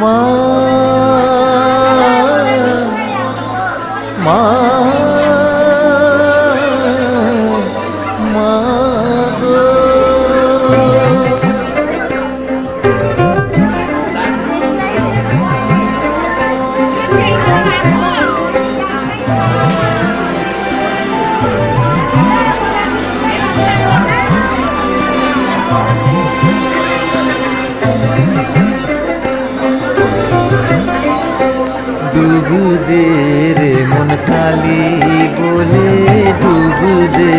মা মা মা গো ডুবু দে রে মন কালি বলে, ডুবু দে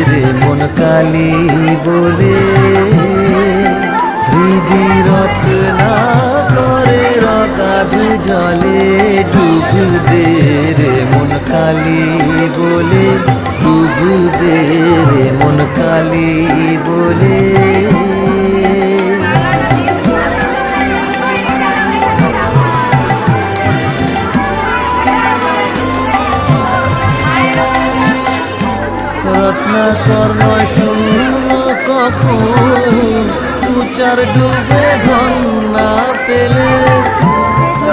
রে মন কালি বলে, হৃদি রত্না করে রকাধ জলে, ডুবু দে রে মন কালি বলে, ডুবু দে রে মন কালি বলে। রত্নাকর নয় শূন্য কখন, দু চার ডুবে ধন না পেলে,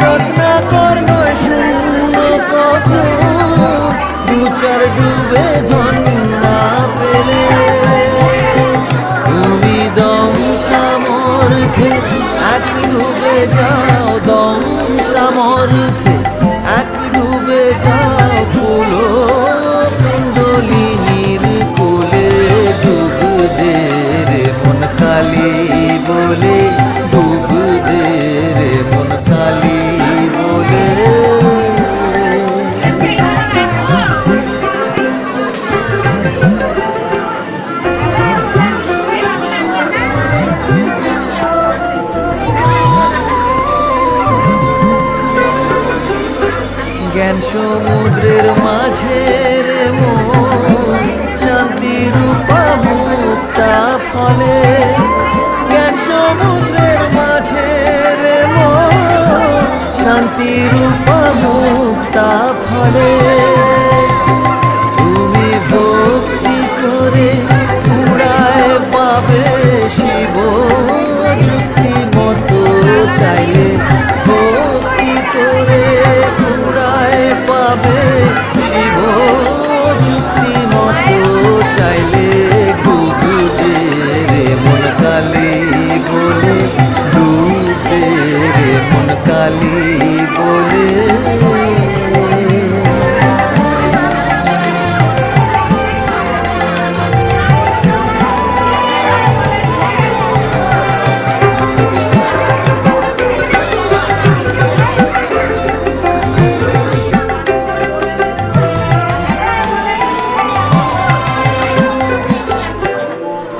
রত্নাকর নয় শূন্য কখন, দু চার ডুবে ধন না পেলে, তুমি দম সামর্থ্যে এক ডুবে যাও, দম সামর্থ্যে এক ডুবে যাও, কুলো কুণ্ডলিনীর কোলে, ডুবু দে রে মন কালি বলে, ডুবু দে রে মন কালি বলে। জ্ঞান সমুদ্রের মাঝে রে মন, শান্তি রূপা মুক্তা ফলে, জ্ঞান সমুদ্রের মাঝে রে মন, শান্তি রূপা মুক্তা ফলে, তুমি ভক্তি করে কুড়ায় পাবে শিব যুক্তি মতো চাইলে, ভক্তি করে কুড়ায় পাবে শিব যুক্তি মতো চাইলে, ডুবু দে রে মন কালি বলে, ডুবু দে রে মন কালি বলে।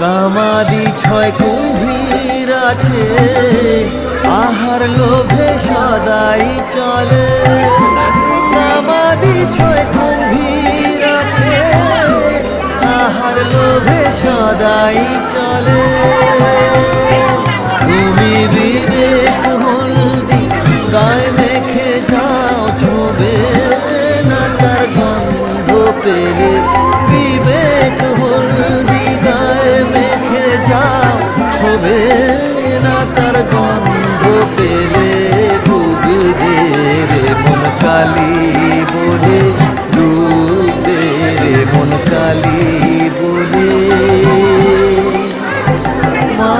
কামাদি ছয় কুম্ভীর আছে, আহার লোভে সদাই চলে, কামাদি ছয় কুম্ভীর আছে, আহার লোভে সদাই চলে, তুমি বিবেক হলদি গায়ে মেখে যাও, ছুবে না তার গন্ধ পেলে, বিবেক হলদি গায়ে মেখে যাও, ছুবে না তার গন্ধ পেলে, ডুবু দে রে মন কালি বলে, ডুবু দে রে মন কালি বলে। মা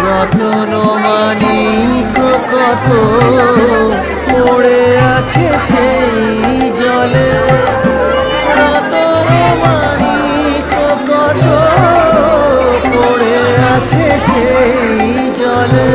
রতন মানিক কত পড়ে আছে সেই জলে, রতন মানিক কত পড়ে আছে সেই জলে।